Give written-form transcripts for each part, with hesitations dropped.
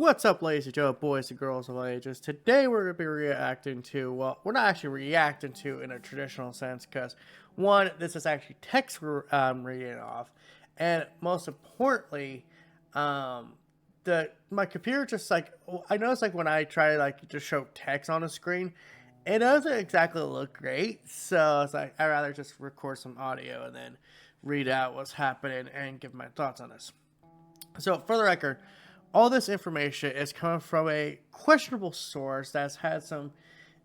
What's up, ladies and gentlemen, boys and girls of all ages? Today we're going to be reacting to, well, we're not actually reacting to in a traditional sense because, one, this is actually text we're reading off, and most importantly, my computer just I notice when I try to show text on the screen, it doesn't exactly look great, so it's I'd rather just record some audio and then read out what's happening and give my thoughts on this. So, for the record, all this information is coming from a questionable source that's had some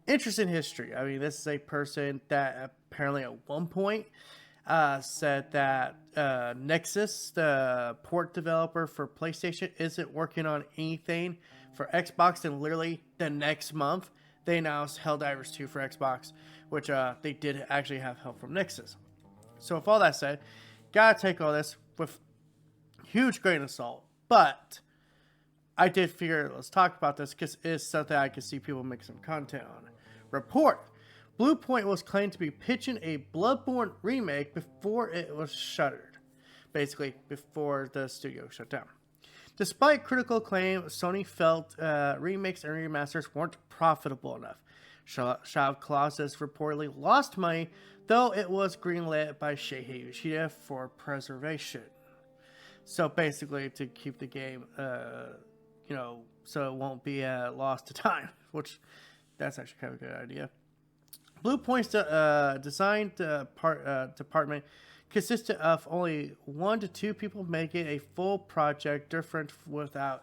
interesting history. I mean, this is a person that apparently at one point said that Nexus, the port developer for PlayStation, isn't working on anything for Xbox, and literally the next month they announced Helldivers 2 for Xbox, which they did actually have help from Nexus. So with all that said, gotta take all this with huge grain of salt, but I did figure let's talk about this because it's something I can see people make some content on. Report: Bluepoint was claimed to be pitching a Bloodborne remake before it was shuttered. Basically, before the studio shut down. Despite critical acclaim, Sony felt remakes and remasters weren't profitable enough. Shadow of Colossus reportedly lost money, though it was greenlit by Shuhei Yoshida for preservation. So basically, to keep the game, so it won't be lost to time, which that's actually kind of a good idea. Bluepoint's design department consisted of only 1 to 2 people making a full project different without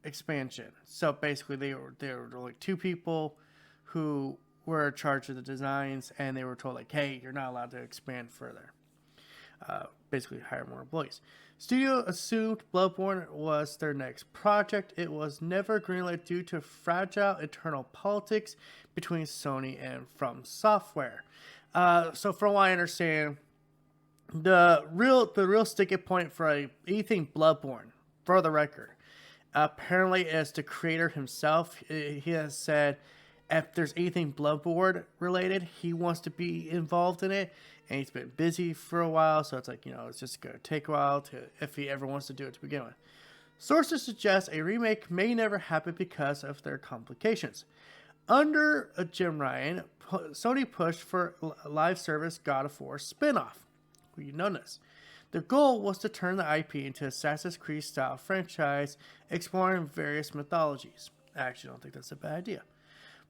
expansion. So basically, there were only 2 people who were in charge of the designs, and they were told hey, you're not allowed to expand further. Basically hire more employees. Studio assumed Bloodborne was their next project. It was never greenlit due to fragile internal politics between Sony and From Software. So from what I understand, the real sticking point for anything Bloodborne, for the record, apparently is the creator himself. He has said if there's anything Bloodborne related, he wants to be involved in it. And he's been busy for a while, so it's it's just going to take a while if he ever wants to do it to begin with. Sources suggest a remake may never happen because of their complications. Under Jim Ryan, Sony pushed for a live service God of War spin-off. You know this. The goal was to turn the IP into Assassin's Creed style franchise, exploring various mythologies. I actually don't think that's a bad idea.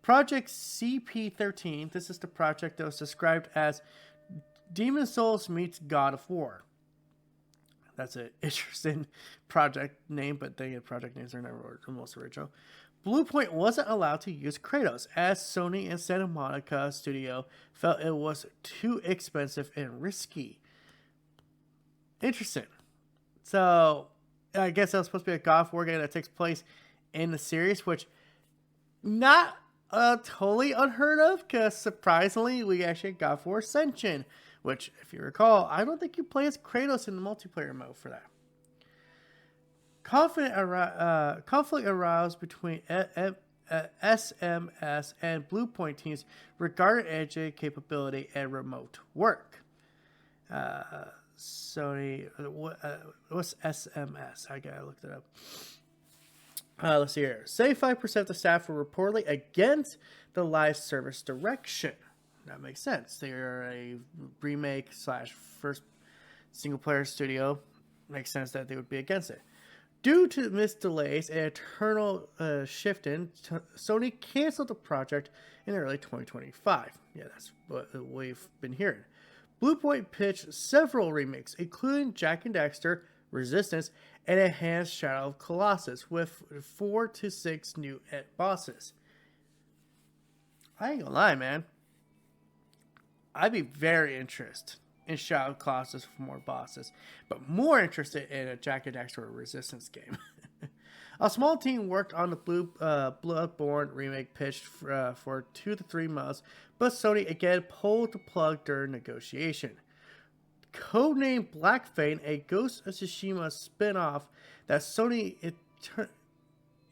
Project CP13, this is the project that was described as Demon Souls meets God of War. That's an interesting project name, but project names are never the most original. Bluepoint wasn't allowed to use Kratos, as Sony and Santa Monica Studio felt it was too expensive and risky. Interesting. So, I guess that was supposed to be a God of War game that takes place in the series, which not totally unheard of, because surprisingly, we actually got God of War Ascension, which, if you recall, I don't think you play as Kratos in the multiplayer mode for that. Conflict aroused between SMS and Bluepoint teams regarding engine capability and remote work. Sony, what's SMS? I gotta look that up. Let's see here. 75% of the staff were reportedly against the live service direction. That makes sense. They are a remake / first single player studio. Makes sense that they would be against it. Due to missed delays and eternal shifting, Sony canceled the project in early 2025. Yeah, that's what we've been hearing. Bluepoint pitched several remakes, including Jak and Daxter, Resistance, and Enhanced Shadow of Colossus, with 4 to 6 new bosses. I ain't gonna lie, man. I'd be very interested in Shadow of Colossus for more bosses, but more interested in a Jak and Daxter Resistance game. A small team worked on the Bloodborne remake pitched for 2 to 3 months, but Sony again pulled the plug during negotiation. Codenamed Black Fane, a Ghost of Tsushima spin-off that Sony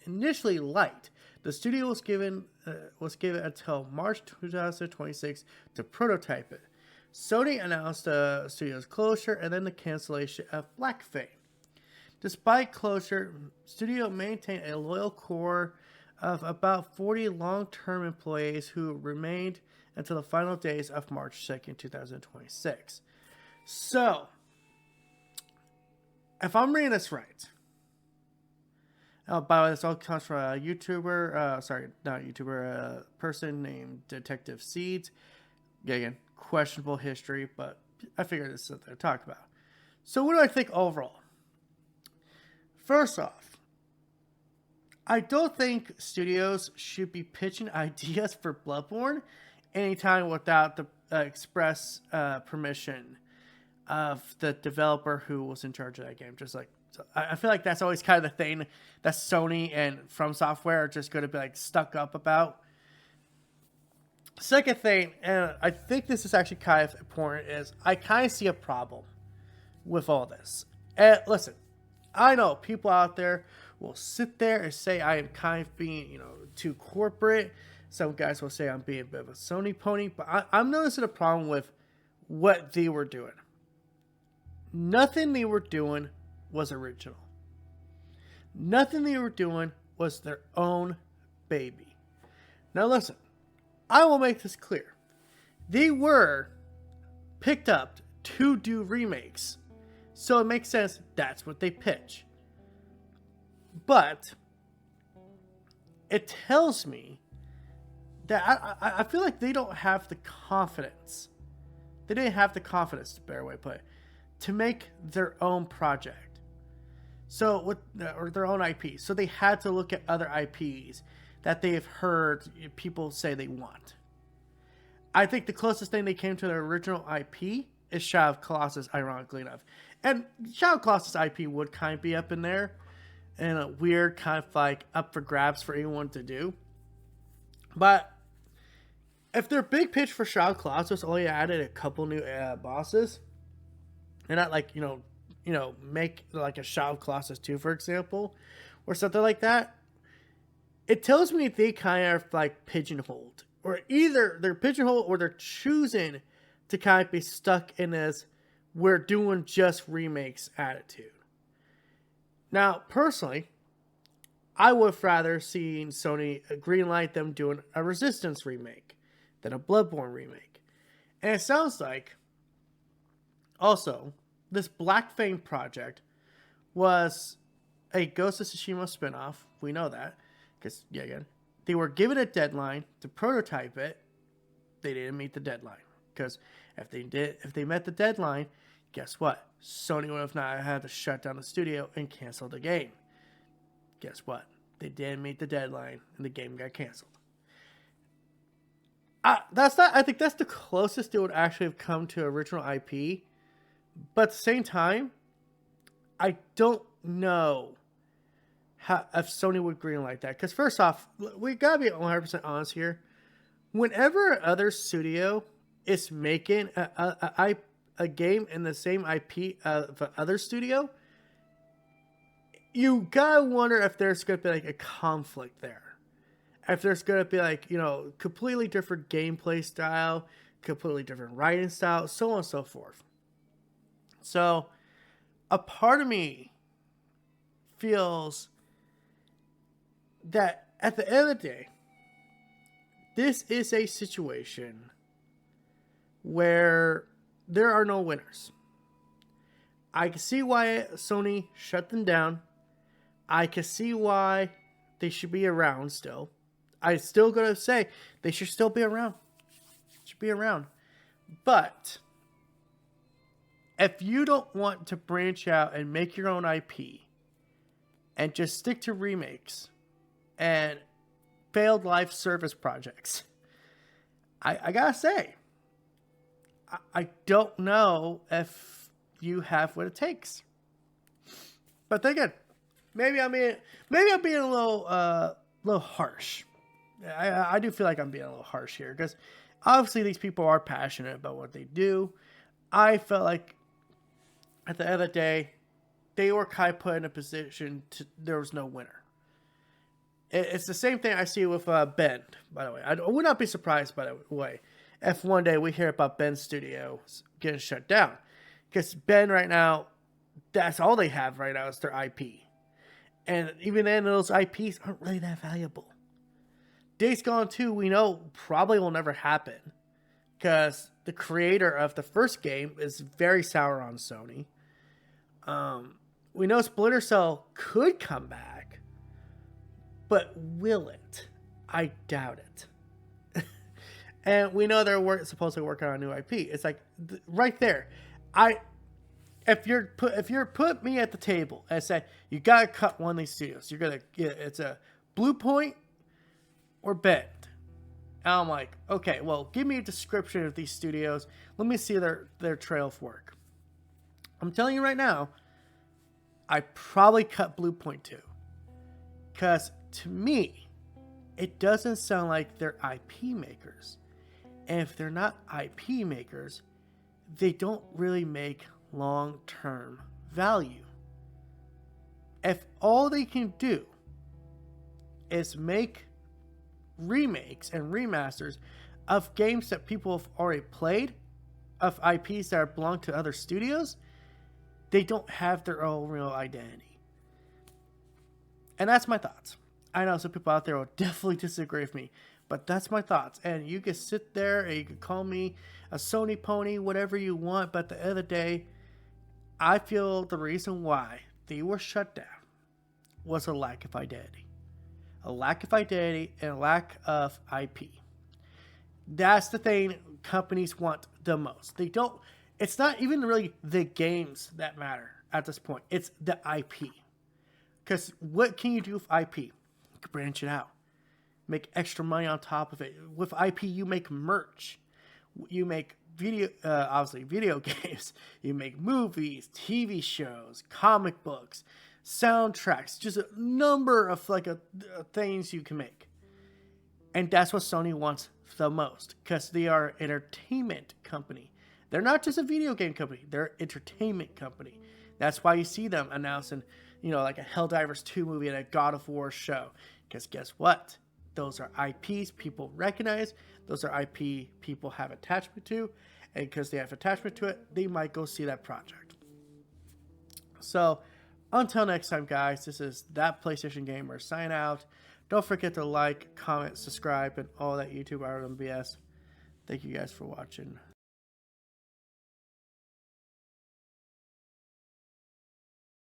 initially liked, the studio was given until March 2026 to prototype it. Sony announced the studio's closure and then the cancellation of Black Fane. Despite closure, studio maintained a loyal core of about 40 long-term employees who remained until the final days of March 2nd, 2026. So, if I'm reading this right, by the way, this all comes from a YouTuber, not a YouTuber, a person named Detective Seeds. Yeah, again, questionable history, but I figured this is something to talk about. So what do I think overall? First off, I don't think studios should be pitching ideas for Bloodborne anytime without the express permission of the developer who was in charge of that game. Just like, I feel like that's always kind of the thing that Sony and From Software are just going to be like stuck up about. Second thing, and I think this is actually kind of important, is I kind of see a problem with all this. And listen, I know people out there will sit there and say I am kind of being, too corporate. Some guys will say I'm being a bit of a Sony pony, but I'm noticing a problem with what they were doing. Nothing they were doing was original. Nothing they were doing was their own baby. Now listen, I will make this clear. They were picked up to do remakes. So it makes sense that's what they pitch. But it tells me that I feel like they don't have the confidence. They didn't have the confidence, to better way to put it, to make their own project. So or their own IP. So they had to look at other IPs that they have heard people say they want. I think the closest thing they came to their original IP is Shadow of Colossus, ironically enough. And Shadow of Colossus IP would kind of be up in there, and a weird kind of like up for grabs for anyone to do. But if their big pitch for Shadow of Colossus only added a couple new bosses, and not like, make like a Shadow of Colossus 2, for example, or something like that, it tells me they kind of like pigeonholed. Or either they're pigeonholed or they're choosing to kind of be stuck in this we're doing just remakes attitude. Now, personally, I would have rather seen Sony greenlight them doing a Resistance remake than a Bloodborne remake. And it sounds like, also, this Black Fang project was a Ghost of Tsushima spinoff. We know that. Because, yeah, again, they were given a deadline to prototype it. They didn't meet the deadline. Because if they met the deadline, guess what? Sony would have not had to shut down the studio and cancel the game. Guess what? They didn't meet the deadline and the game got canceled. I think that's the closest it would actually have come to original IP. But at the same time, I don't know if Sony would greenlight that. Because first off, we gotta be 100% honest here. Whenever other studio is making a game in the same IP of another studio, you gotta wonder if there's gonna be like a conflict there. If there's gonna be like, completely different gameplay style, completely different writing style, so on and so forth. So, a part of me feels that at the end of the day, this is a situation where there are no winners. I can see why Sony shut them down. I can see why they should be around still. I'm still going to say they should still be around. Should be around. But if you don't want to branch out and make your own IP and just stick to remakes and failed life service projects, I gotta say, I don't know if you have what it takes. But then again, maybe I'm being a little harsh. I do feel like I'm being a little harsh here because obviously these people are passionate about what they do. I felt like at the end of the day, they were kind of put in a position there was no winner. It's the same thing I see with Ben, by the way. I would not be surprised, by the way, if one day we hear about Ben's studio getting shut down. Because Ben right now that's all they have right now is their IP. And even then, those IPs aren't really that valuable. Days Gone 2, we know probably will never happen because the creator of the first game is very sour on Sony. We know Splinter Cell could come back, but will it? I doubt it. And we know they're supposedly working on a new IP. It's like right there. If you're put me at the table and say you gotta cut one of these studios, you're gonna get it's a Bluepoint or Bend. And I'm like, okay, well, give me a description of these studios. Let me see their trail of work. I'm telling you right now, I probably cut Bluepoint too, because to me, it doesn't sound like they're IP makers. And if they're not IP makers, they don't really make long-term value. If all they can do is make remakes and remasters of games that people have already played, of IPs that belong to other studios, they don't have their own real identity. And that's my thoughts. I know some people out there will definitely disagree with me, but that's my thoughts. And you can sit there and you can call me a Sony pony, whatever you want, but at the end of the day, I feel the reason why they were shut down was a lack of identity. A lack of identity and a lack of IP. That's the thing companies want the most. They don't, it's not even really the games that matter at this point. It's the IP. Because what can you do with IP? You can branch it out. Make extra money on top of it. With IP, you make merch. You make obviously video games. You make movies, TV shows, comic books, soundtracks, just a number of things you can make. And that's what Sony wants the most, because they are an entertainment company. They're not just a video game company, they're an entertainment company. That's why you see them announcing, like a Helldivers 2 movie and a God of War show. Because guess what? Those are IPs people recognize. Those are IP people have attachment to. And because they have attachment to it, they might go see that project. So, until next time, guys, this is That PlayStation Gamer sign out. Don't forget to like, comment, subscribe, and all that YouTube art and BS. Thank you guys for watching.